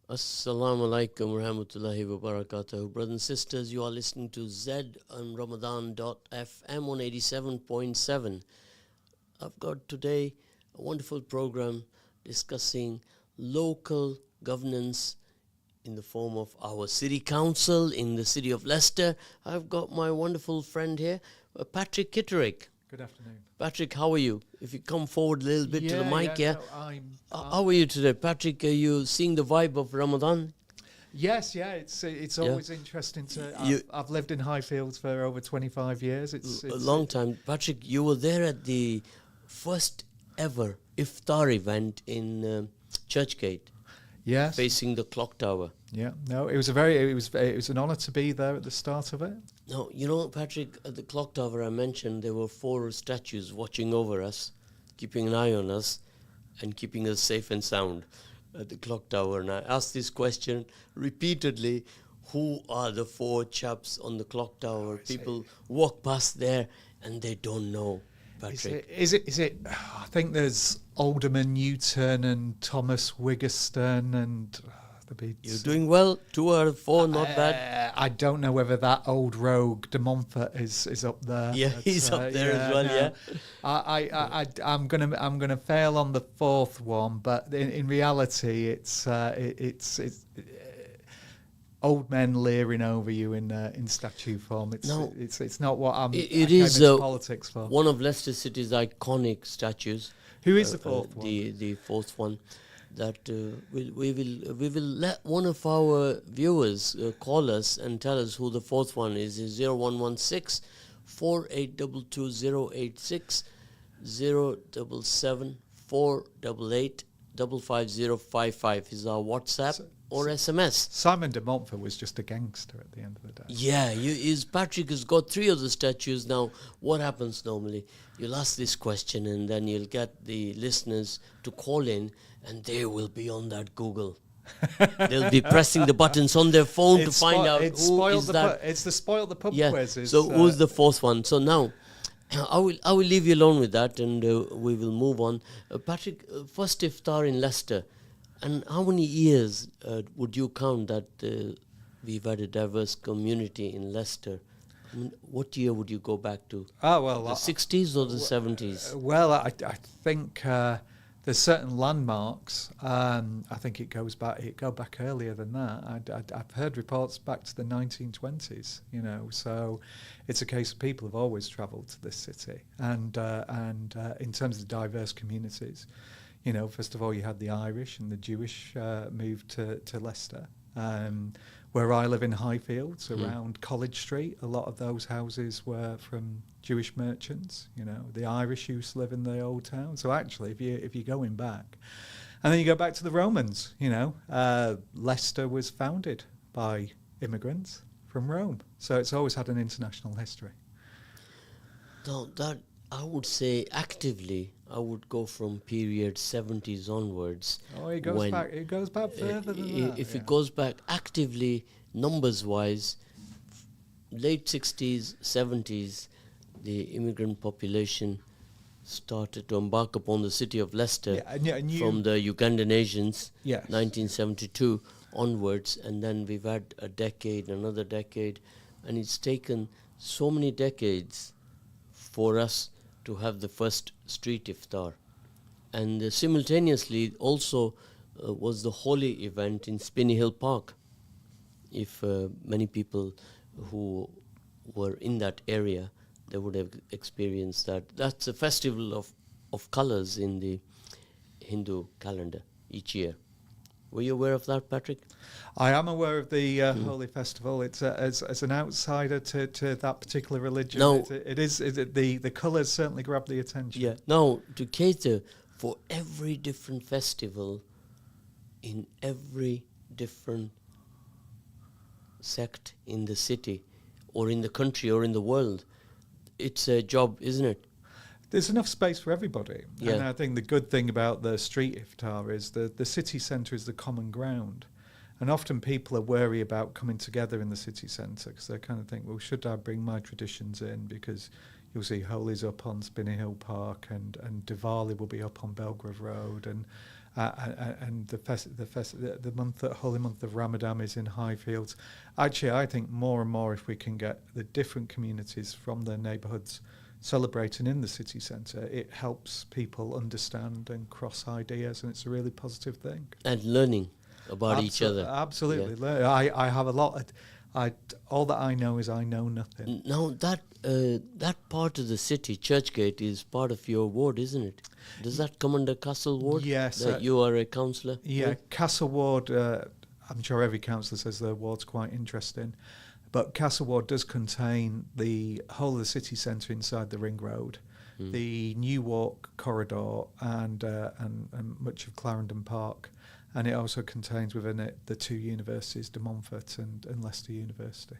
Assalamu alaikum warahmatullahi wabarakatuh. Brothers and sisters, you are listening to Z on Ramadan.fm on 87.7. I've got today a wonderful program discussing local governance in the form of our city council in the city of Leicester. I've got my wonderful friend here, Patrick Kitterick. Good afternoon. Patrick, how are you? If you come forward a little bit to the mic, No, I'm. How are you today? Patrick, are you seeing the vibe of Ramadan? Yes, it's always interesting to. I've lived in Highfields for over 25 years. It's a long time. Patrick, you were there at the first ever iftar event in Churchgate. Yes. Facing the clock tower. Yeah. No, it was an honour to be there at the start of it. No, you know, Patrick, at the clock tower I mentioned, there were 4 statues watching over us, keeping an eye on us, and keeping us safe and sound at the clock tower. And I asked this question repeatedly: who are the 4 chaps on the clock tower? People walk past there and they don't know. Patrick. Is it? I think there's Alderman Newton and Thomas Wiggerston and the Beats. You're doing well. 2 out of 4, not bad. I don't know whether that old rogue de Montfort is up there. Yeah, he's up there as well. No. Yeah. I'm gonna fail on the 4th one, but in reality, it's old men leering over you in statue form. It's not what I came into politics for. One of Leicester City's iconic statues. Who is the 4th one? The 4th one. That we will let one of our viewers call us and tell us who the 4th one is. 0116 4822 077 488 55055 is our WhatsApp or SMS. Simon de Montfort was just a gangster at the end of the day. Yeah, Patrick has got 3 of the statues. Now, what happens normally? You'll ask this question and then you'll get the listeners to call in and they will be on that Google. They'll be pressing the buttons on their phone to find out who is that. It's the spoil the pub quiz. So who's the 4th one? So now, I will leave you alone with that and we will move on. Patrick, first iftar in Leicester. And how many years would you count that we've had a diverse community in Leicester? I mean, what year would you go back to? Oh, well, the 60s or the 70s? Well, I think there's certain landmarks. I think it goes back earlier than that. I've heard reports back to the 1920s. So it's a case of people have always travelled to this city, and in terms of diverse communities. First of all, you had the Irish and the Jewish moved to Leicester. Where I live in Highfields, around College Street, a lot of those houses were from Jewish merchants. The Irish used to live in the old town. So actually, if you're going back, and then you go back to the Romans, Leicester was founded by immigrants from Rome. So it's always had an international history. No, that I would say actively, I would go from period 70s onwards. Oh, it goes back further than that. If it goes back actively, numbers-wise, late 60s, 70s, the immigrant population started to embark upon the city of Leicester from the Ugandan Asians, 1972 onwards, and then we've had a decade, another decade, and it's taken so many decades for us to have the first street iftar. And simultaneously also was the Holi event in Spinney Hill Park. If many people who were in that area, they would have experienced that. That's a festival of colors in the Hindu calendar each year. Were you aware of that, Patrick? I am aware of the Holi Festival. It's as an outsider to that particular religion. No, the colours certainly grab the attention. Yeah. Now, to cater for every different festival in every different sect in the city or in the country or in the world, it's a job, isn't it? There's enough space for everybody. Yeah. And I think the good thing about the street iftar is the city centre is the common ground. And often people are wary about coming together in the city centre because they kind of think, well, should I bring my traditions in? Because you'll see Holi's up on Spinney Hill Park and Diwali will be up on Belgrave Road. and the holy month of Ramadan is in Highfields. Actually, I think more and more, if we can get the different communities from their neighbourhoods celebrating in the city centre, it helps people understand and cross ideas, and it's a really positive thing. And learning about each other. Absolutely. Yeah. I have a lot. All that I know is I know nothing. Now that part of the city, Churchgate, is part of your ward, isn't it? Does that come under Castle Ward? Yes. That you are a councillor? Yeah, Castle Ward, I'm sure every councillor says their ward's quite interesting, but Castle Ward does contain the whole of the city centre inside the Ring Road, the New Walk corridor, and much of Clarendon Park. And it also contains within it the two universities, De Montfort and Leicester University.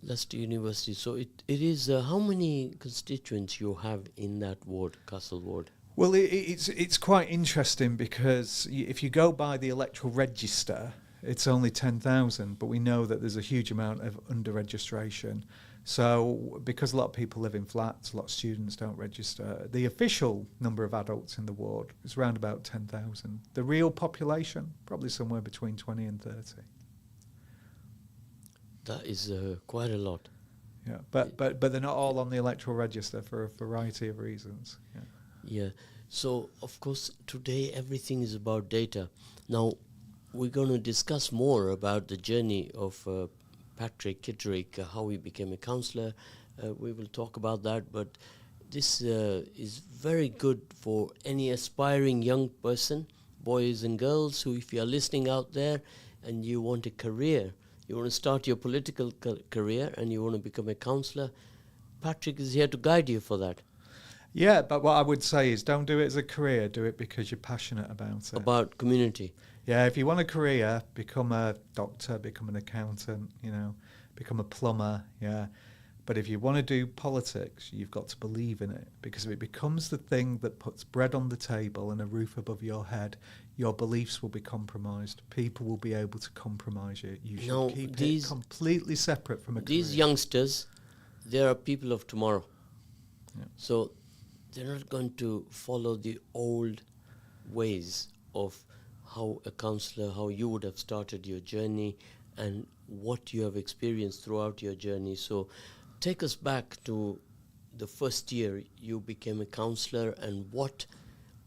Leicester University. So it is, how many constituents you have in that ward, Castle Ward? Well, it's quite interesting because if you go by the electoral register, it's only 10,000, but we know that there's a huge amount of under-registration. So because a lot of people live in flats, a lot of students don't register, the official number of adults in the ward is around about 10,000. The real population, probably somewhere between 20 and 30. That is quite a lot. Yeah, but they're not all on the electoral register for a variety of reasons. Yeah. So, of course, today everything is about data. Now, we're going to discuss more about the journey of Patrick Kitterick, how he became a councillor. We will talk about that, but this is very good for any aspiring young person, boys and girls, who, if you are listening out there and you want a career, you want to start your political career and you want to become a councillor, Patrick is here to guide you for that. Yeah, but what I would say is don't do it as a career, do it because you're passionate about it. About community. Yeah, if you want a career, become a doctor, become an accountant, become a plumber, yeah. But if you want to do politics, you've got to believe in it, because if it becomes the thing that puts bread on the table and a roof above your head, your beliefs will be compromised. People will be able to compromise you. You should keep it completely separate from a career. These youngsters, they are people of tomorrow. Yeah. So they're not going to follow the old ways of how a councillor, how you would have started your journey and what you have experienced throughout your journey. So take us back to the first year you became a councillor, and what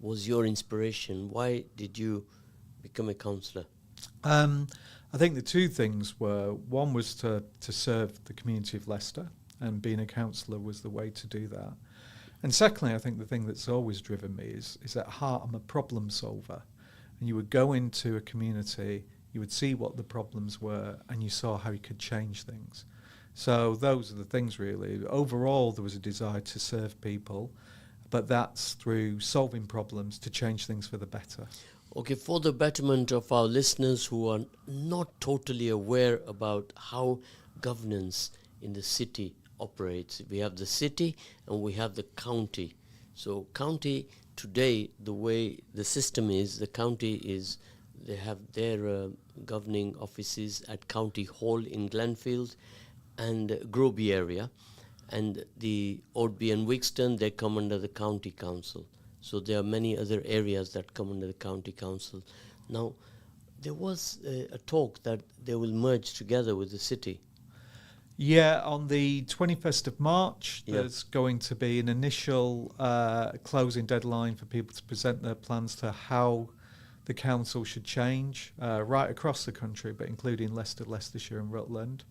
was your inspiration? Why did you become a councillor? I think the two things were, one was to serve the community of Leicester, and being a councillor was the way to do that. And secondly, I think the thing that's always driven me is at heart I'm a problem solver. And you would go into a community, you would see what the problems were, and you saw how you could change things. So those are the things really. Overall, there was a desire to serve people, but that's through solving problems to change things for the better. Okay, for the betterment of our listeners who are not totally aware about how governance in the city operates, we have the city and we have the county. So county today, the way the system is, the county is, they have their governing offices at County Hall in Glenfield and Groby area, and the Oadby and Wixton, they come under the county council. So there are many other areas that come under the county council. Now, there was a talk that they will merge together with the city. Yeah, on the 21st of March, there's going to be an initial closing deadline for people to present their plans to how the council should change right across the country, but including Leicester, Leicestershire and Rutland.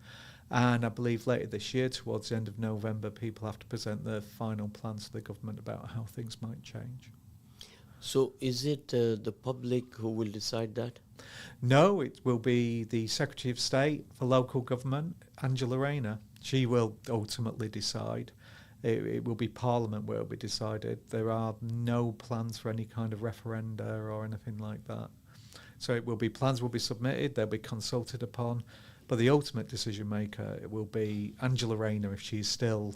And I believe later this year, towards the end of November, people have to present their final plans to the government about how things might change. So is it the public who will decide that? No, it will be the Secretary of State for Local Government, Angela Rayner. She will ultimately decide. It will be Parliament where it will be decided. There are no plans for any kind of referenda or anything like that. So it will be, plans will be submitted, they'll be consulted upon, but the ultimate decision maker, it will be Angela Rayner if she's still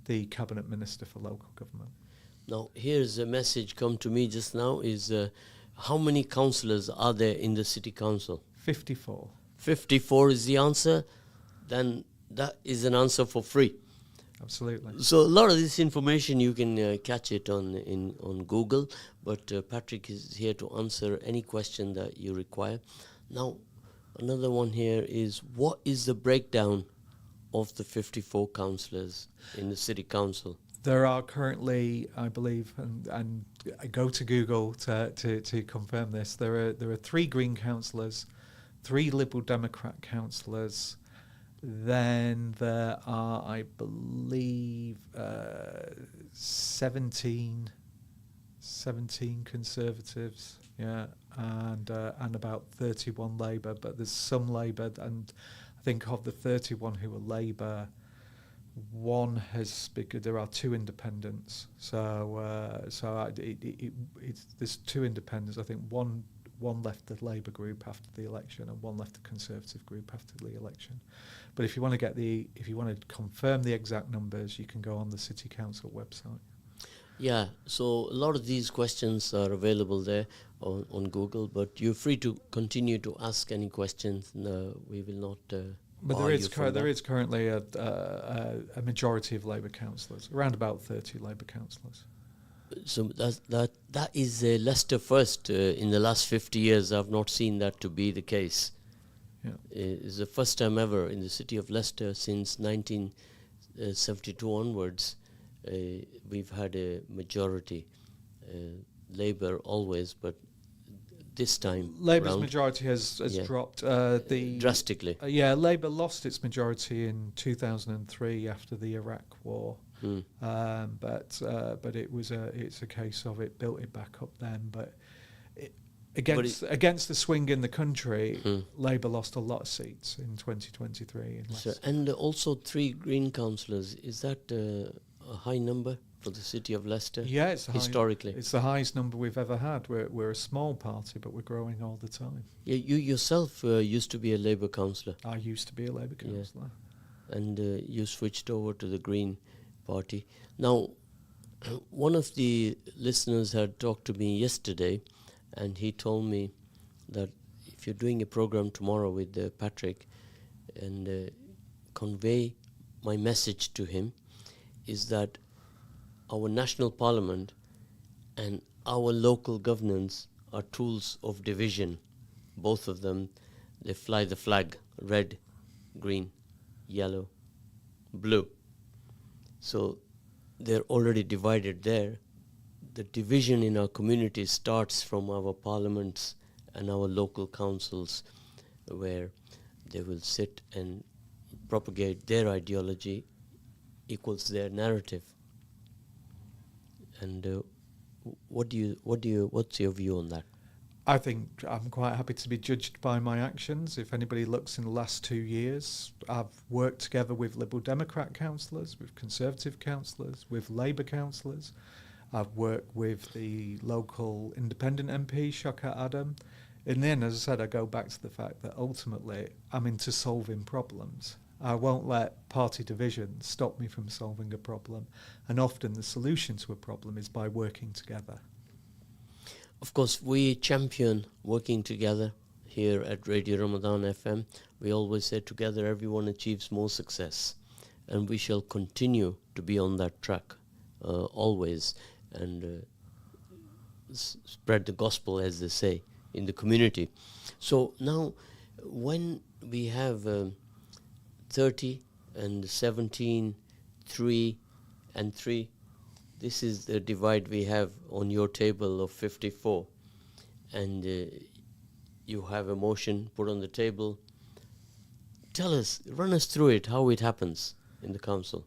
the Cabinet Minister for Local Government. Now, here's a message come to me just now is how many councillors are there in the City Council? 54. 54 is the answer. Then that is an answer for free. absolutely. So a lot of this information you can catch it on Google, but Patrick is here to answer any question that you require. Now, another one here is, what is the breakdown of the 54 councillors in the city council? There are currently, I believe, and I go to Google to confirm this. There are 3 Green councillors, 3 Liberal Democrat councillors. Then there are, I believe, 17 Conservatives, yeah, and about 31 Labour. But there's some Labour, and I think of the 31 who are Labour, one has there are 2 independents. There's 2 independents. I think one left the Labour group after the election, and one left the Conservative group after the election. But if you want to confirm the exact numbers, you can go on the City Council website. Yeah, so a lot of these questions are available there on Google, but you're free to continue to ask any questions. No, we will not. But there is currently a majority of Labour councillors, around about 30 Labour councillors. So that is a Leicester first. In the last 50 years, I've not seen that to be the case. Yeah. It's the first time ever in the city of Leicester since 1972 onwards. We've had a majority. Labour always, but this time Labour's round, majority has dropped drastically. Labour lost its majority in 2003 after the Iraq War. But it's a case of it built it back up then. But against the swing in the country, Labour lost a lot of seats in 2023. In So, and also 3 Green councillors. Is that a high number for the city of Leicester? Yeah, it's historically. It's the highest number we've ever had. We're a small party, but we're growing all the time. Yeah, you yourself used to be a Labour councillor. I used to be a Labour councillor. And you switched over to the Green Party. Now, one of the listeners had talked to me yesterday, and he told me that if you're doing a program tomorrow with Patrick, and convey my message to him, is that our national parliament and our local governance are tools of division. Both of them, they fly the flag, red, green, yellow, blue. So they're already divided there. The division in our community starts from our parliaments and our local councils, where they will sit and propagate their ideology equals their narrative. And what's your view on that? I think I'm quite happy to be judged by my actions. If anybody looks in the last 2 years, I've worked together with Liberal Democrat councillors, with Conservative councillors, with Labour councillors. I've worked with the local independent MP, Shaukat Adam. In the end, as I said, I go back to the fact that ultimately I'm into solving problems. I won't let party division stop me from solving a problem. And often the solution to a problem is by working together. Of course, we champion working together here at Radio Ramadan FM. We always say together everyone achieves more success. And we shall continue to be on that track always, and spread the gospel, as they say, in the community. So now, when we have 30 and 17, 3 and 3, this is the divide we have on your table of 54. And you have a motion put on the table. Run us through it, how it happens in the council.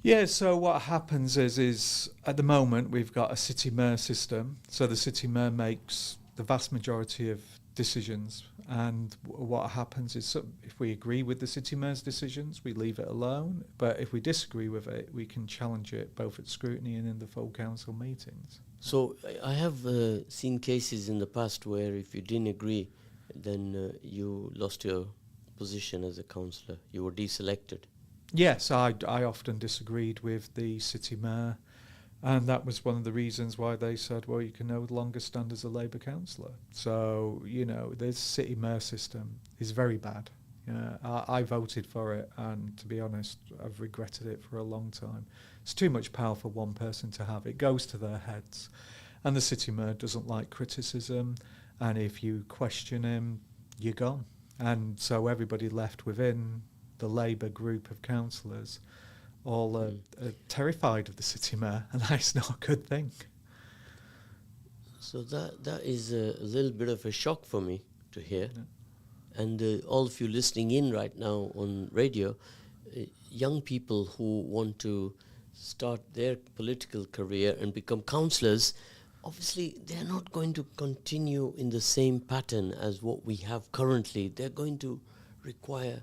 Yeah, so what happens is at the moment we've got a city mayor system. So the city mayor makes the vast majority of decisions, and what happens is if we agree with the city mayor's decisions, we leave it alone, but if we disagree with it, we can challenge it both at scrutiny and in the full council meetings. So I have seen cases in the past where if you didn't agree, then you lost your position as a councillor, you were deselected. Yes, I often disagreed with the city mayor, and that was one of the reasons why they said, well, you can no longer stand as a Labour councillor. So, this city mayor system is very bad. I voted for it, and to be honest, I've regretted it for a long time. It's too much power for one person to have. It goes to their heads. And the city mayor doesn't like criticism, and if you question him, you're gone. And so everybody left within the Labour group of councillors all are terrified of the city mayor, and that's not a good thing. So that is a little bit of a shock for me to hear. Yeah. And all of you listening in right now on radio, young people who want to start their political career and become councillors, obviously they're not going to continue in the same pattern as what we have currently. They're going to require,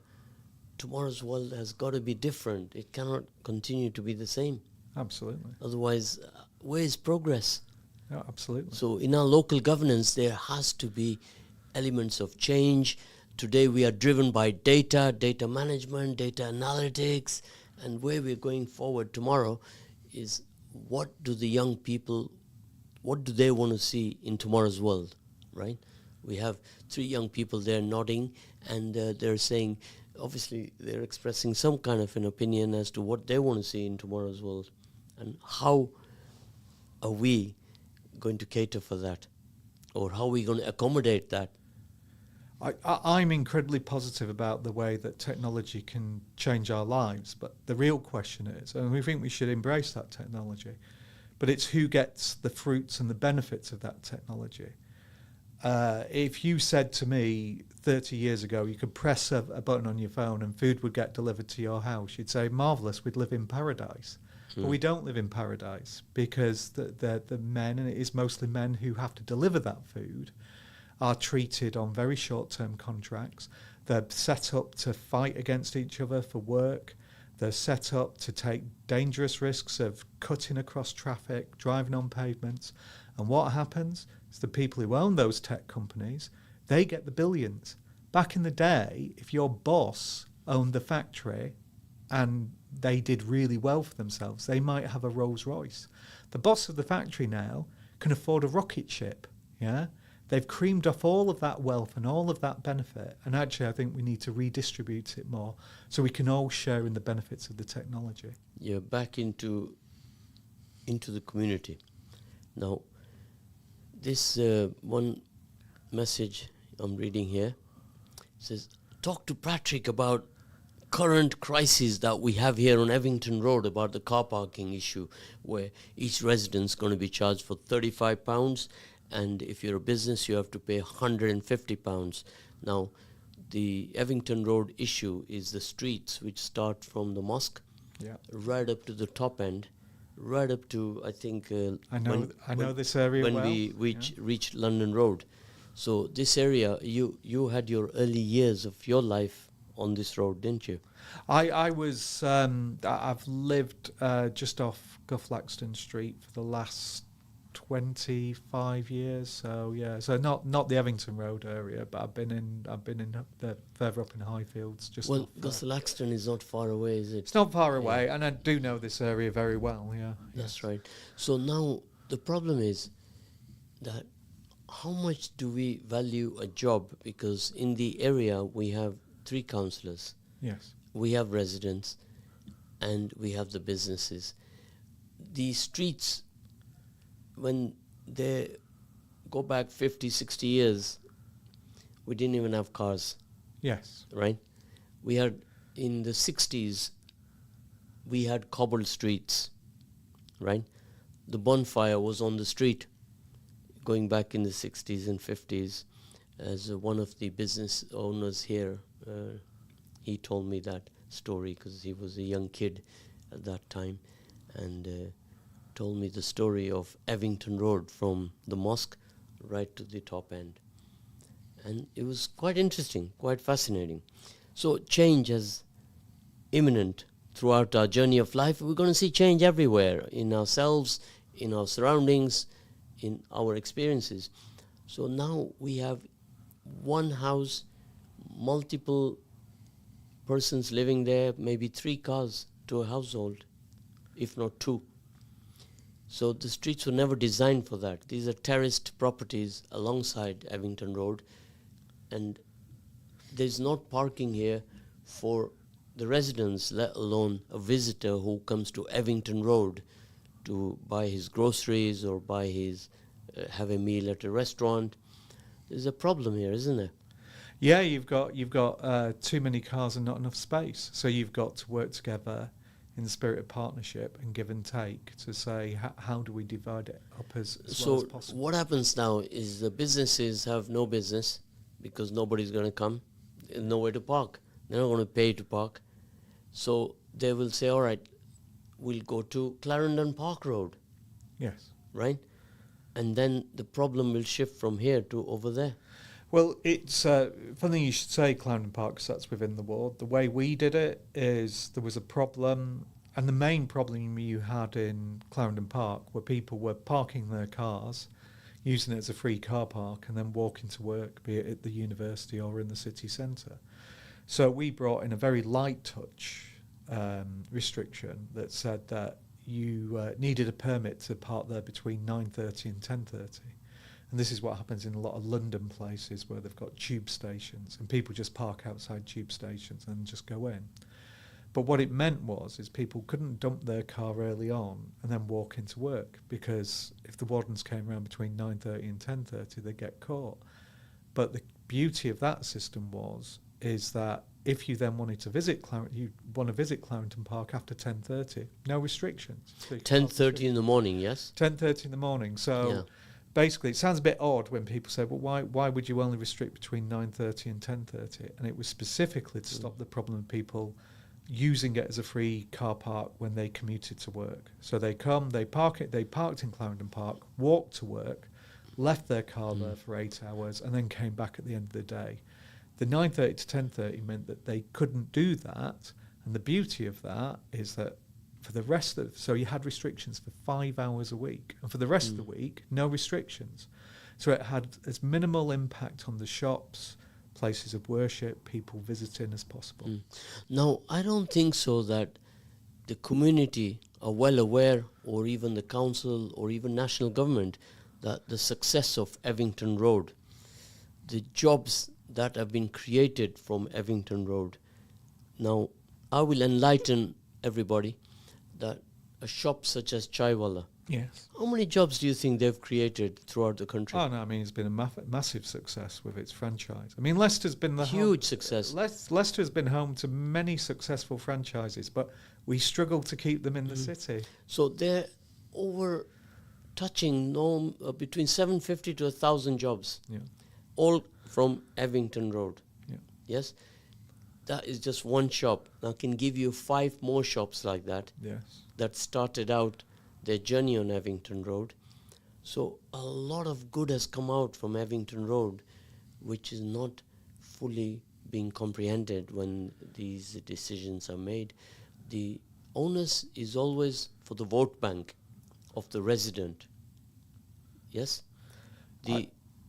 tomorrow's world has got to be different. It cannot continue to be the same. Absolutely. Otherwise, where is progress? Yeah, absolutely. So in our local governance, there has to be elements of change. Today we are driven by data management, data analytics, and where we're going forward tomorrow is what do the young people, what do they want to see in tomorrow's world, right? We have 3 young people there nodding, and they're saying, obviously they're expressing some kind of an opinion as to what they want to see in tomorrow's world. And how are we going to cater for that? Or how are we going to accommodate that? I'm incredibly positive about the way that technology can change our lives, but the real question is, and we think we should embrace that technology, but it's who gets the fruits and the benefits of that technology. If you said to me 30 years ago you could press a button on your phone and food would get delivered to your house, you'd say, marvellous, we'd live in paradise. But we don't live in paradise, because the men, and it is mostly men who have to deliver that food, are treated on very short-term contracts. They're set up to fight against each other for work. They're set up to take dangerous risks of cutting across traffic, driving on pavements. And what happens is the people who own those tech companies, they get the billions. Back in the day, if your boss owned the factory and they did really well for themselves, they might have a Rolls Royce. The boss of the factory now can afford a rocket ship, yeah? They've creamed off all of that wealth and all of that benefit, and actually I think we need to redistribute it more so we can all share in the benefits of the technology. Yeah, back into the community. Now, this one message I'm reading here says, talk to Patrick about current crisis that we have here on Evington Road about the car parking issue, where each resident's going to be charged for £35, and if you're a business you have to pay £150. Now, the Evington Road issue is the streets which start from the mosque, right up to the top end, right up to, I think, I know this area when well. we reached London Road. So this area, you had your early years of your life on this road, didn't you? I've lived just off Gufflaxton Street for the last 25 years. So yeah, so not the Evington Road area, but I've been in the further up in Highfields. Just well, Gufflaxton is not far away, is it? It's not far away, and I do know this area very well. Yeah, that's right. So now the problem is that how much do we value a job? Because in the area we have 3 councillors. Yes. We have residents and we have the businesses. The streets, when they go back 50, 60 years, we didn't even have cars. Yes. Right? We had, in the 60s, we had cobbled streets. Right? The bonfire was on the street, going back in the 60s and 50s. As one of the business owners here, he told me that story because he was a young kid at that time, and told me the story of Evington Road from the mosque right to the top end. And it was quite interesting, quite fascinating. So change is imminent throughout our journey of life. We're going to see change everywhere, in ourselves, in our surroundings, in our experiences. So now we have one house, multiple persons living there, maybe 3 cars to a household, if not 2. So the streets were never designed for that. These are terraced properties alongside Evington Road, and there's not parking here for the residents, let alone a visitor who comes to Evington Road to buy his groceries or buy his have a meal at a restaurant. There's a problem here, isn't there? Yeah, you've got too many cars and not enough space. So you've got to work together in the spirit of partnership and give and take to say how do we divide it up as well as possible. What happens now is the businesses have no business because nobody's going to come. There's nowhere to park. They're not going to pay to park. So they will say, all right, we'll go to Clarendon Park Road. Yes. Right? And then the problem will shift from here to over there. Well, it's funny you should say Clarendon Park, because that's within the ward. The way we did it is there was a problem, and the main problem you had in Clarendon Park were people were parking their cars, using it as a free car park, and then walking to work, be it at the university or in the city centre. So we brought in a very light touch restriction that said that you needed a permit to park there between 9:30 and 10:30. And this is what happens in a lot of London places where they've got tube stations and people just park outside tube stations and just go in. But what it meant is people couldn't dump their car early on and then walk into work, because if the wardens came around between 9:30 and 10:30, they'd get caught. But the beauty of that system is that if you then wanted to visit Clarendon Park after 10:30, no restrictions. So 10:30 in the morning, yes? 10:30 in the morning. So. Yeah. Basically, it sounds a bit odd when people say, well, why would you only restrict between 9:30 and 10:30? And it was specifically to stop the problem of people using it as a free car park when they commuted to work. So they parked in Clarendon Park, walked to work, left their car there for 8 hours, and then came back at the end of the day. The 9:30 to 10:30 meant that they couldn't do that, and the beauty of that is that for the rest of, so you had restrictions for 5 hours a week, and for the rest of the week, no restrictions. So it had as minimal impact on the shops, places of worship, people visiting as possible. Now, I don't think so that the community are well aware, or even the council, or even national government, that the success of Evington Road, the jobs that have been created from Evington Road. Now, I will enlighten everybody that a shop such as Chaiwala, yes, how many jobs do you think they've created throughout the country? Oh no, I mean it's been a massive success with its franchise. I mean Leicester's been the huge success. Leicester has been home to many successful franchises, but we struggle to keep them in the city. So they're over touching between 750 to 1,000 jobs, all from Evington Road. Yeah. Yes. That is just one shop. Now I can give you 5 more shops like that. Yes. That started out their journey on Evington Road. So a lot of good has come out from Evington Road, which is not fully being comprehended when these decisions are made. The onus is always for the vote bank of the resident. Yes?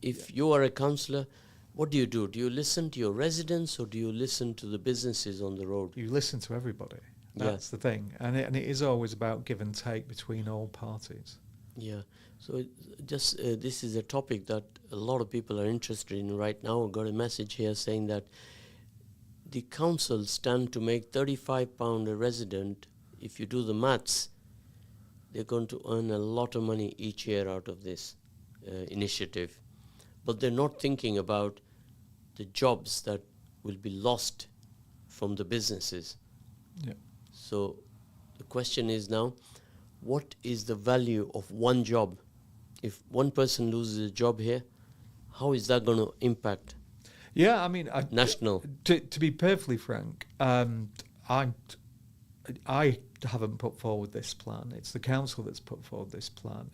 If you are a councillor, what do? Do you listen to your residents, or do you listen to the businesses on the road? You listen to everybody. That's the thing. And it is always about give and take between all parties. Yeah. So this is a topic that a lot of people are interested in right now. I got a message here saying that the council stand to make £35 a resident. If you do the maths, they're going to earn a lot of money each year out of this initiative. But they're not thinking about the jobs that will be lost from the businesses. Yeah. So the question is now, what is the value of one job? If one person loses a job here, how is that going to impact? Yeah, I mean, national. To be perfectly frank, I haven't put forward this plan. It's the council that's put forward this plan.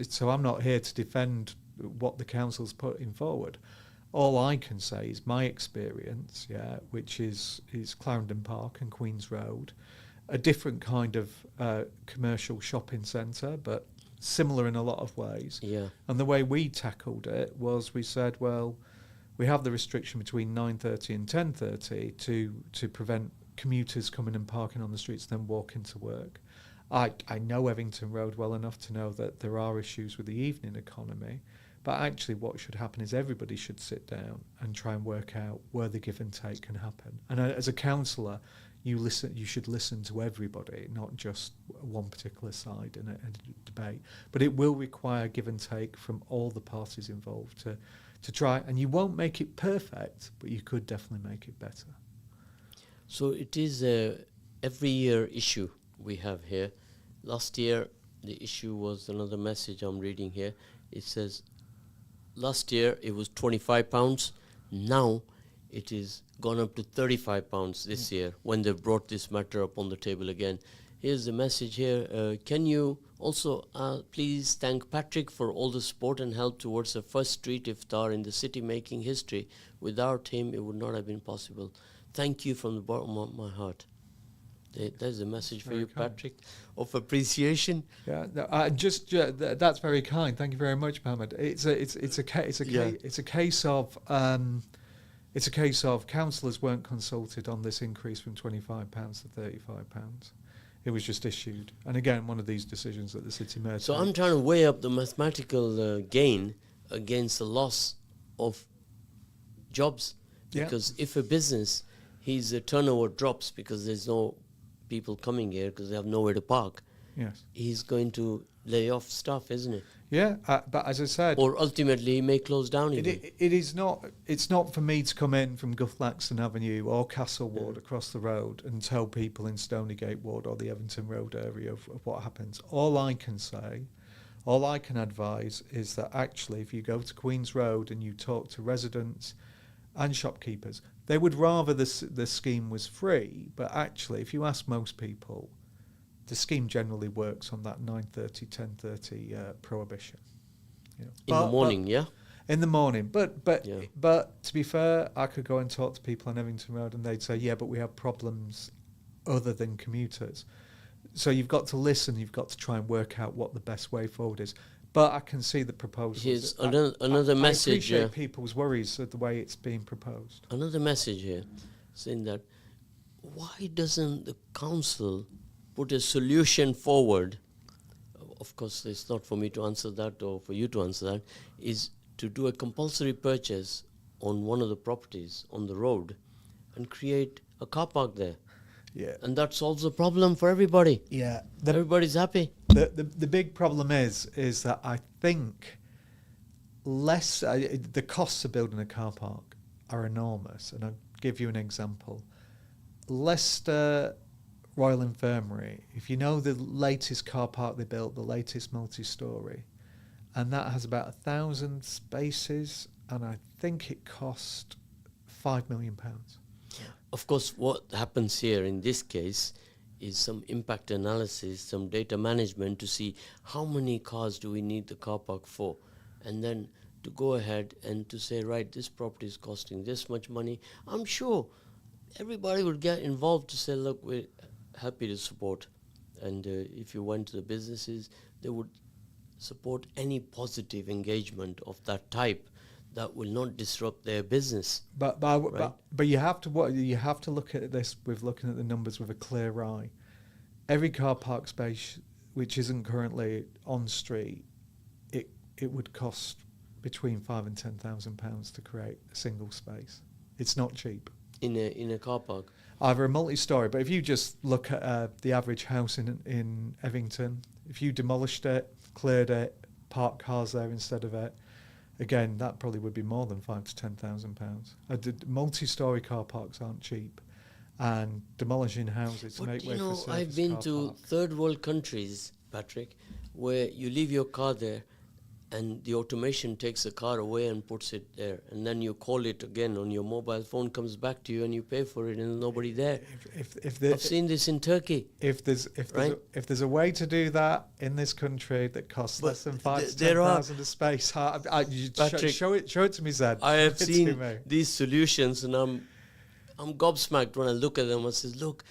So I'm not here to defend what the council's putting forward. All I can say is my experience, which is Clarendon Park and Queen's Road, a different kind of commercial shopping centre, but similar in a lot of ways. Yeah. And the way we tackled it was we said, well, we have the restriction between 9:30 and 10:30 to prevent commuters coming and parking on the streets, then walking to work. I know Evington Road well enough to know that there are issues with the evening economy, But actually what should happen is everybody should sit down and try and work out where the give and take can happen. And as a councillor, you should listen to everybody, not just one particular side in a debate. But it will require give and take from all the parties involved to try. And you won't make it perfect, but you could definitely make it better. So it is a every year issue we have here. Last year, the issue was another message I'm reading here. It says, last year it was £25. Now it is gone up to £35 this year when they brought this matter up on the table again. Here's the message here. Can you also please thank Patrick for all the support and help towards the first street iftar in the city, making history. Without him, it would not have been possible. Thank you from the bottom of my heart. There's a message for you, Patrick, of appreciation. Yeah, that's very kind. Thank you very much, Mohammed. It's a case of councillors weren't consulted on this increase from £25 to £35. It was just issued, and again, one of these decisions that the city made. So I'm trying to weigh up the mathematical gain against the loss of jobs, because if a business, his turnover drops because there's no people coming here because they have nowhere to park. Yes, he's going to lay off staff, isn't it? Yeah, but as I said, or ultimately he may close down. It's not for me to come in from Goughlanxton Avenue or Castle Ward across the road and tell people in Stonygate Ward or the Evington Road area of what happens. All I can advise is that actually if you go to Queen's Road and you talk to residents and shopkeepers, they would rather the scheme was free, but actually if you ask most people, the scheme generally works on that 9:30, 10:30 prohibition. In the morning, in the morning. But to be fair, I could go and talk to people on Evington Road and they'd say, but we have problems other than commuters. So you've got to listen, you've got to try and work out what the best way forward is. But I can see the proposal. Here's another message. I appreciate people's worries at the way it's being proposed. Another message here saying that why doesn't the council put a solution forward? Of course, it's not for me to answer that or for you to answer that, is to do a compulsory purchase on one of the properties on the road and create a car park there. Yeah. And that solves the problem for everybody. Yeah. Everybody's happy. The big problem is that I think the costs of building a car park are enormous. And I'll give you an example. Leicester Royal Infirmary, if you know the latest car park they built, the latest multi-storey, and that has about 1,000 spaces, and I think it cost £5 million. Of course, what happens here in this case is some impact analysis, some data management to see how many cars do we need the car park for, and then to go ahead and to say, right, this property is costing this much money. I'm sure everybody would get involved to say, look, we're happy to support. And if you went to the businesses, they would support any positive engagement of that type that will not disrupt their business. But you have to look at this with looking at the numbers with a clear eye. Every car park space which isn't currently on street, it would cost between £5,000 and £10,000 to create a single space. It's not cheap. In a car park. Either a multi-storey, but if you just look at the average house in Evington, if you demolished it, cleared it, parked cars there instead of it, again, that probably would be more than £5,000 to £10,000. Multi-storey car parks aren't cheap, and demolishing houses to make way for surface I've been car to parks. third world countries, Patrick, where you leave your car there and the automation takes the car away and puts it there, and then you call it again on your mobile phone, comes back to you and you pay for it and there's nobody there. I've seen this in Turkey. If there's a way to do that in this country that costs less than £5,000 to £10,000 a space, Patrick, show it to me, Zed. I have seen these solutions and I'm gobsmacked when I look at them. I says, look,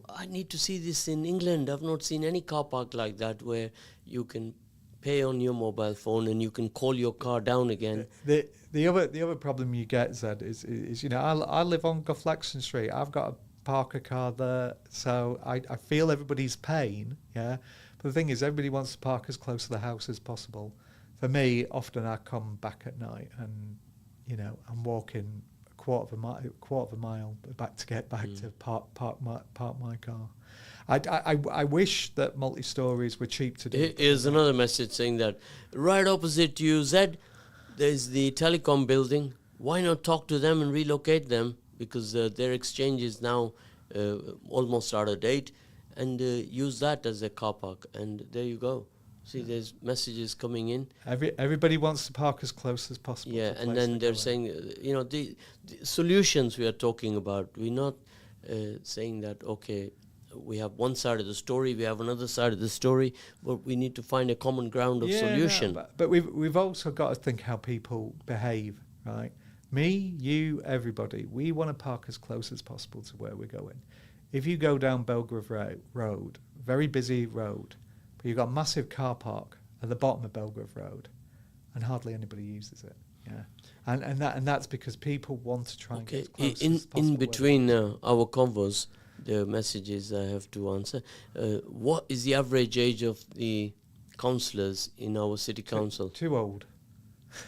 I need to see this in England. I've not seen any car park like that where you can pay on your mobile phone and you can call your car down again. The other problem you get, Zed, is I live on Goughlanxton Street. I've got to park a car there, so I feel everybody's pain, yeah. But the thing is, everybody wants to park as close to the house as possible. for me, often I come back at night and, I'm walking a quarter of a mile back to get back to park my car. I wish that multi-stories were cheap to do. Here's another message saying that right opposite to you, Zed, there's the telecom building. Why not talk to them and relocate them? Because their exchange is now almost out of date, and use that as a car park. And there you go. See, there's messages coming in. Everybody wants to park as close as possible. Yeah, and then they're saying, the solutions we are talking about. We're not saying that, okay, we have one side of the story, we have another side of the story, but we need to find a common ground of solution. No, but we've also got to think how people behave, right? Me, you, everybody, we want to park as close as possible to where we're going. If you go down Belgrave Road, very busy road, but you've got a massive car park at the bottom of Belgrave Road, and hardly anybody uses it. Yeah, and that's because people want to try and get as close as possible. In between our convos, the messages I have to answer. What is the average age of the councillors in our city council? Too old.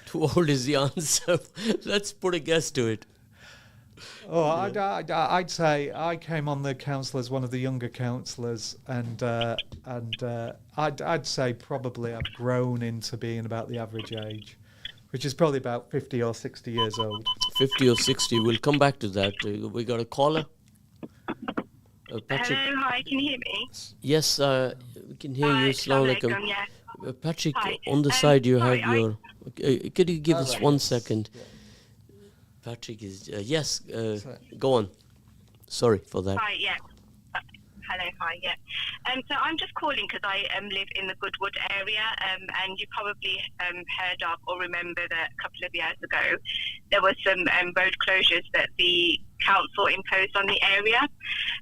Too old is the answer. Let's put a guess to it. Oh, I'd say I came on the council as one of the younger councillors, and I'd say probably I've grown into being about the average age, which is probably about 50 or 60 years old. 50 or 60. We'll come back to that. We got a caller. Patrick. Hello, hi, can you hear me? Yes, we can hear you. Assalamu alaikum. Yeah. Patrick, Hi. on the side you sorry, have your... could you give us 1 second? Yeah. Patrick is... yes, go on. Sorry for that. Hi, yeah. Hello, hi, yeah. So I'm just calling because I live in the Goodwood area, and you probably heard of or remember that a couple of years ago there was some road closures that the council imposed on the area,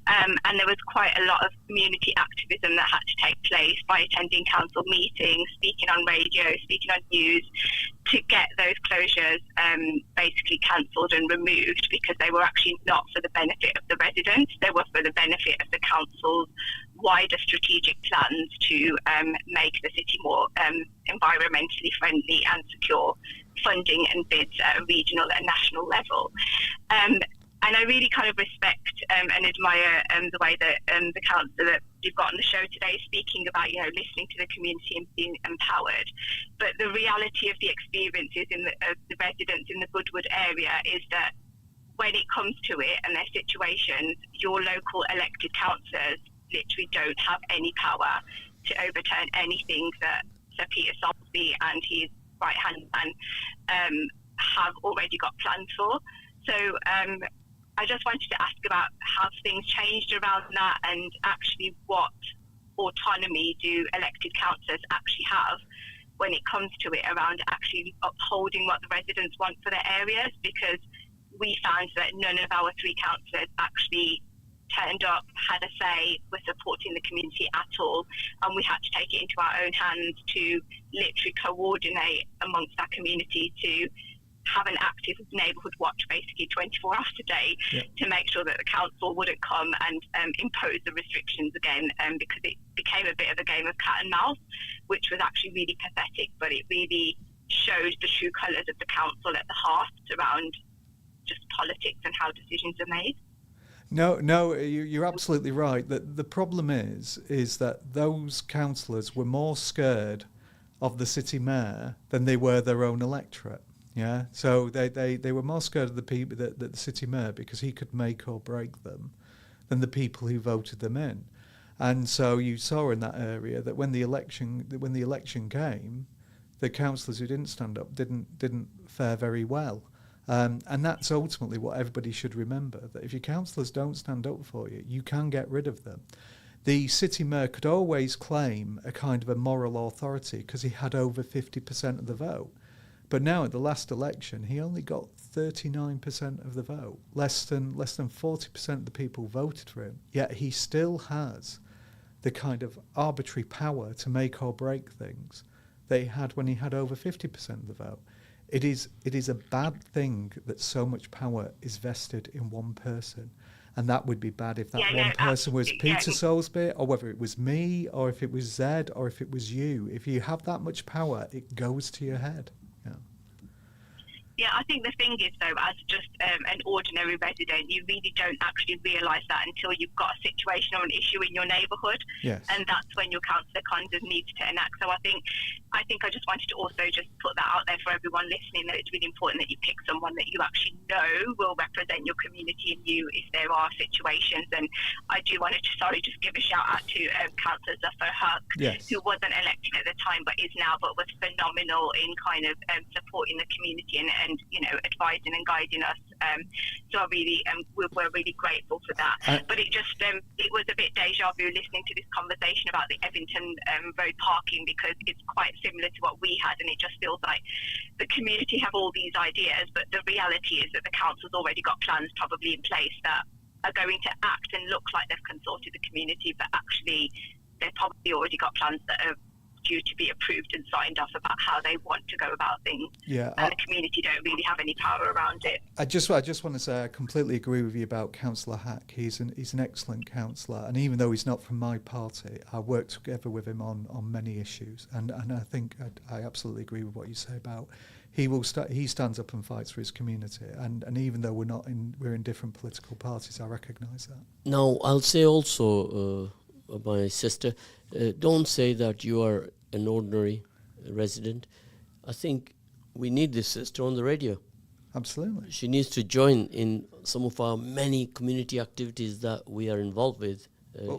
and there was quite a lot of community activism that had to take place by attending council meetings, speaking on radio, speaking on news, to get those closures basically cancelled and removed, because they were actually not for the benefit of the residents, they were for the benefit of the council's wider strategic plans to make the city more environmentally friendly and secure funding and bids at a regional and national level. And I really kind of respect and admire the way that the councillor that you've got on the show today is speaking about, listening to the community and being empowered. But the reality of the experiences of the residents in the Goodwood area is that when it comes to it and their situations, your local elected councillors literally don't have any power to overturn anything that Sir Peter Soulsby and his right-hand man have already got plans for. So I just wanted to ask about how things changed around that, and actually what autonomy do elected councillors actually have when it comes to it around actually upholding what the residents want for their areas, because we found that none of our 3 councillors actually turned up, had a say, were supporting the community at all, and we had to take it into our own hands to literally coordinate amongst our community to have an active neighbourhood watch basically 24 hours a day to make sure that the council wouldn't come and impose the restrictions again, because it became a bit of a game of cat and mouse, which was actually really pathetic, but it really showed the true colours of the council at the heart around just politics and how decisions are made. No, you're absolutely right. The problem is that those councillors were more scared of the city mayor than they were their own electorate. Yeah, so they were more scared of the people, the city mayor, because he could make or break them, than the people who voted them in. And so you saw in that area that when the election came, the councillors who didn't stand up didn't fare very well. And that's ultimately what everybody should remember, that if your councillors don't stand up for you, you can get rid of them. The city mayor could always claim a kind of a moral authority because he had over 50% of the vote. But now at the last election, he only got 39% of the vote. Less than 40% of the people voted for him. Yet he still has the kind of arbitrary power to make or break things that he had when he had over 50% of the vote. It is a bad thing that so much power is vested in one person. And that would be bad if that Yeah, one no, person was absolutely, yeah. Peter Soulsby, or whether it was me, or if it was Zed, or if it was you. If you have that much power, it goes to your head. Yeah. Yeah, I think the thing is, though, as just an ordinary resident, you really don't actually realise that until you've got a situation or an issue in your neighbourhood, Yes. and that's when your councillor kind of needs to enact. So I think I just wanted to also just put that out there for everyone listening, that it's really important that you pick someone that you actually know will represent your community and you if there are situations. And I do want to just give a shout out to Councillor Zafar Huq, Yes. who wasn't elected at the time but is now, but was phenomenal in kind of supporting the community and advising and guiding us. So I really we're really grateful for that. But it just it was a bit deja vu listening to this conversation about the Evington Road parking, because it's quite similar to what we had, and it just feels like the community have all these ideas, but the reality is that the council's already got plans probably in place that are going to act and look like they've consulted the community, but actually they've probably already got plans that are due to be approved and signed off about how they want to go about things. Yeah. And the community don't really have any power around it. I just want to say I completely agree with you about Councillor Huq. He's an excellent councillor, and even though he's not from my party, I worked together with him on many issues, and I think I absolutely agree with what you say about he stands up and fights for his community, and even though we're in different political parties, I recognise that. Now, I'll say also, my sister, don't say that you are an ordinary resident. I think we need this sister on the radio. Absolutely. She needs to join in some of our many community activities that we are involved with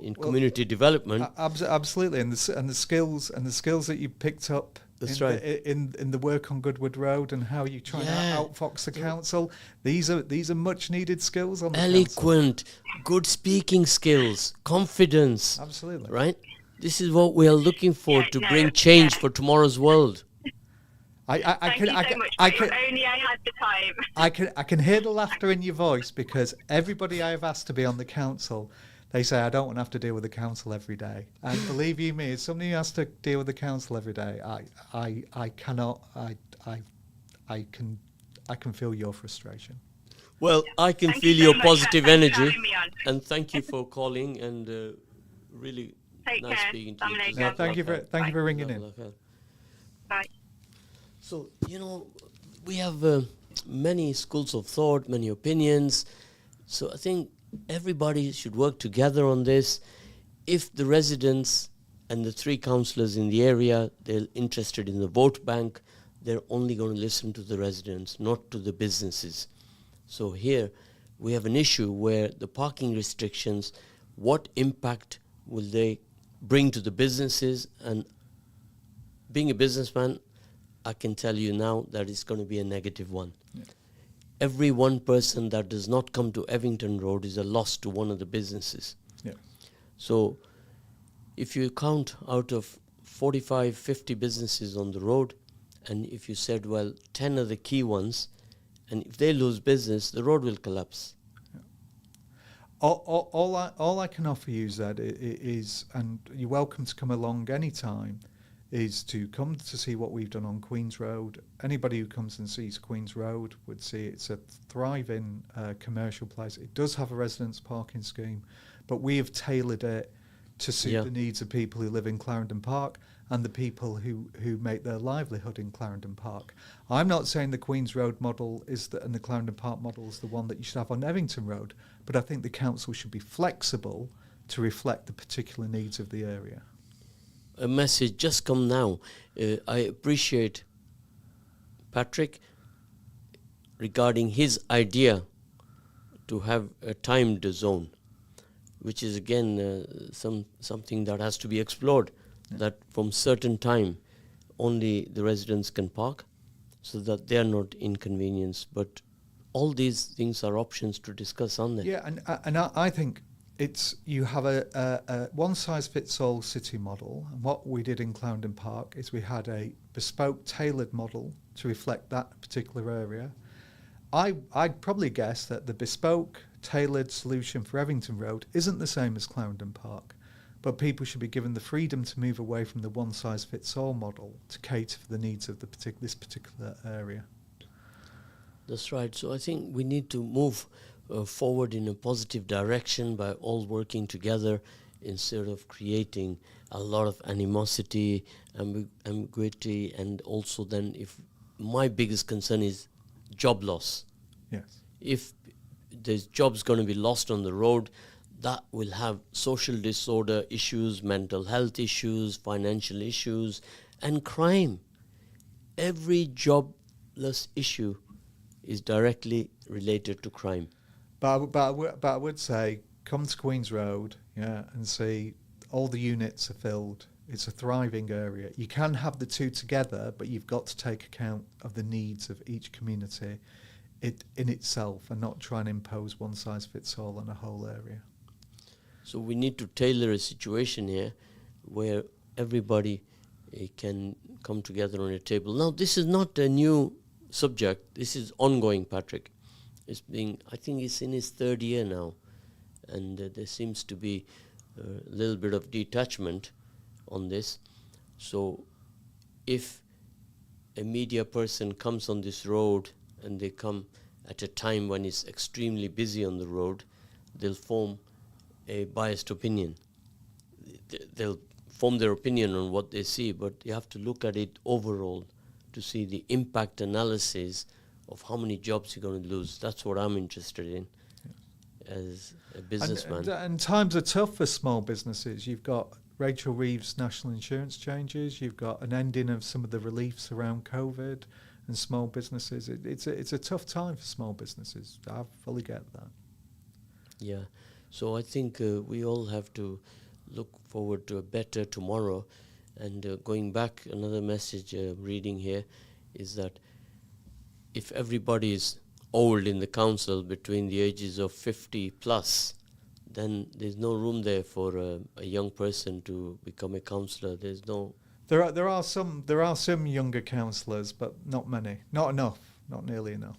in community development. Absolutely, and the skills that you picked up. That's in right. In the work on Goodwood Road and how you try to outfox the council, these are much needed skills on the council. Eloquent, good speaking skills, confidence. Absolutely. Right? This is what we are looking for to bring change for tomorrow's world. Thank you so much. If only I had the time. I can hear the laughter in your voice, because everybody I have asked to be on the council, they say I don't want to have to deal with the council every day. And believe you me, as somebody who has to deal with the council every day, I can feel your frustration. Well, I can Thank feel you so your much. positive Thanks for energy, having me on. and thank you for calling, and really Take nice care. speaking to you. Assalamu No, alaikum. thank you for ringing in. Bye. So, we have many schools of thought, many opinions. So I think everybody should work together on this. If the residents and the 3 councillors in the area, they're interested in the vote bank, they're only going to listen to the residents, not to the businesses. So here we have an issue where the parking restrictions, what impact will they bring to the businesses? And being a businessman, I can tell you now that it's going to be a negative one. Yeah. Every one person that does not come to Evington Road is a loss to one of the businesses. Yeah. So if you count out of 45, 50 businesses on the road, and if you said, well, 10 are the key ones, and if they lose business, the road will collapse. All I can offer you, Zed, is, and you're welcome to come along anytime, is to come to see what we've done on Queen's Road. Anybody who comes and sees Queen's Road would see it's a thriving commercial place. It does have a residence parking scheme, but we have tailored it to suit the needs of people who live in Clarendon Park and the people who make their livelihood in Clarendon Park. I'm not saying the Queen's Road model and the Clarendon Park model is the one that you should have on Evington Road, but I think the council should be flexible to reflect the particular needs of the area. A message just come now. I appreciate Patrick regarding his idea to have a timed zone, which is again something that has to be explored, that from certain time only the residents can park so that they are not inconvenienced. But all these things are options to discuss, aren't they? Yeah, and I think you have a one-size-fits-all city model, and what we did in Clarendon Park is we had a bespoke, tailored model to reflect that particular area. I'd probably guess that the bespoke, tailored solution for Evington Road isn't the same as Clarendon Park, but people should be given the freedom to move away from the one-size-fits-all model to cater for the needs of this particular area. That's right. So I think we need to move forward in a positive direction by all working together instead of creating a lot of animosity, ambiguity, and also then if my biggest concern is job loss. Yes. If there's jobs going to be lost on the road, that will have social disorder issues, mental health issues, financial issues, and crime. Every jobless issue is directly related to crime. But I would say, come to Queen's Road, and see all the units are filled. It's a thriving area. You can have the two together, but you've got to take account of the needs of each community in itself and not try and impose one size fits all on a whole area. So we need to tailor a situation here where everybody can come together on a table. Now, this is not a new subject. This is ongoing, Patrick. I think it's in its third year now, and there seems to be a little bit of detachment on this. So if a media person comes on this road and they come at a time when it's extremely busy on the road, they'll form a biased opinion. They'll form their opinion on what they see, but you have to look at it overall to see the impact analysis of how many jobs you're going to lose. That's what I'm interested in as a businessman. And times are tough for small businesses. You've got Rachel Reeves' national insurance changes. You've got an ending of some of the reliefs around COVID and small businesses. It's a tough time for small businesses. I fully get that. Yeah. So I think we all have to look forward to a better tomorrow. And going back, another message reading here is that if everybody is old in the council between the ages of 50 plus, then there's no room there for a young person to become a councillor. There's no. There are some younger councillors, but not many, not enough, not nearly enough.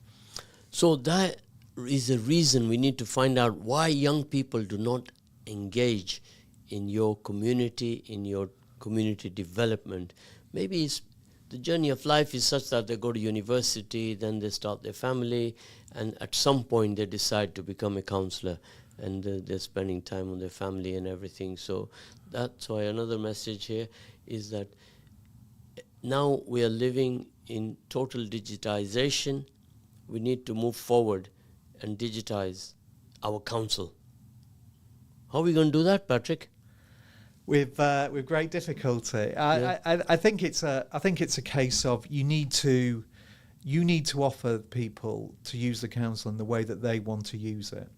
So that is a reason we need to find out why young people do not engage in your community, in your community development. Maybe the journey of life is such that they go to university, then they start their family, and at some point they decide to become a councillor, and they're spending time on their family and everything. So that's why another message here is that now we are living in total digitization. We need to move forward and digitize our council. How are we going to do that, Patrick? With great difficulty. I think it's a case of you need to offer people to use the council in the way that they want to use it.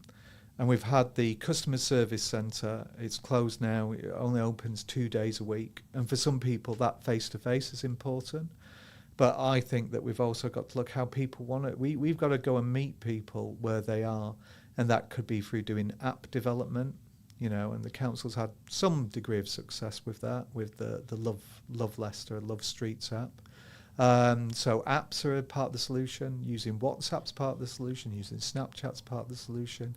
And we've had the customer service centre. It's closed now. It only opens 2 days a week. And for some people, that face-to-face is important. But I think that we've also got to look how people want it. We've got to go and meet people where they are. And that could be through doing app development, and the council's had some degree of success with that, with the Love Leicester, Love Streets app. So apps are a part of the solution, using WhatsApp's part of the solution, using Snapchat's part of the solution.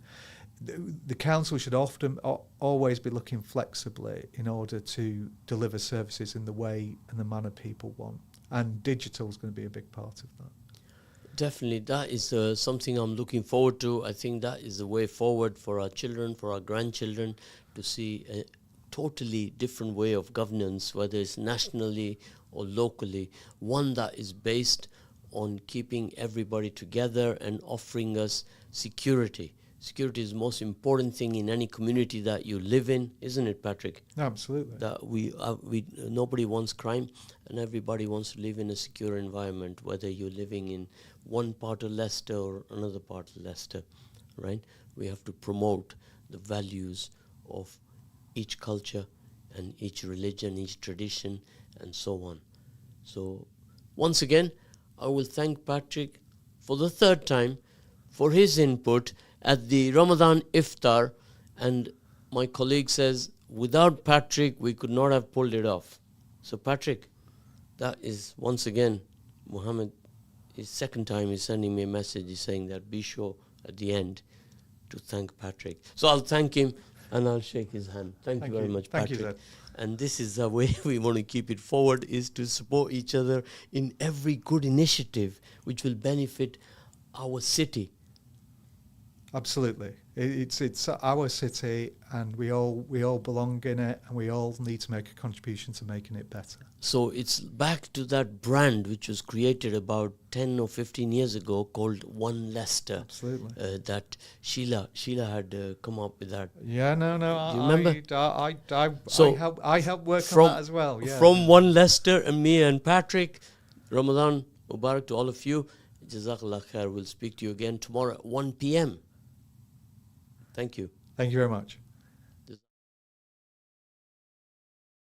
The council should always be looking flexibly in order to deliver services in the way and the manner people want. And digital is going to be a big part of that. Definitely, that is something I'm looking forward to. I think that is the way forward for our children, for our grandchildren, to see a totally different way of governance, whether it's nationally or locally, one that is based on keeping everybody together and offering us security. Security is the most important thing in any community that you live in, isn't it, Patrick? Absolutely. That nobody wants crime, and everybody wants to live in a secure environment, whether you're living in one part of Leicester or another part of Leicester, right? We have to promote the values of each culture and each religion, each tradition, and so on. So, once again, I will thank Patrick for the third time for his input at the Ramadan Iftar, and my colleague says, without Patrick, we could not have pulled it off. So Patrick, that is once again, Muhammad, his second time he's sending me a message, he's saying that be sure at the end to thank Patrick. So I'll thank him and I'll shake his hand. Thank you very much, Patrick. Thank you, Zed. And this is the way we want to keep it forward, is to support each other in every good initiative which will benefit our city. Absolutely, it's our city, and we all belong in it, and we all need to make a contribution to making it better. So it's back to that brand which was created about 10 or 15 years ago called One Leicester. Absolutely. That Sheila had come up with that. Yeah, no, Do you remember? So I help work from, on that as well. Yeah. From One Leicester and me and Patrick, Ramadan Mubarak to all of you. Jazakallah khair. We'll speak to you again tomorrow at 1 p.m. Thank you. Thank you very much.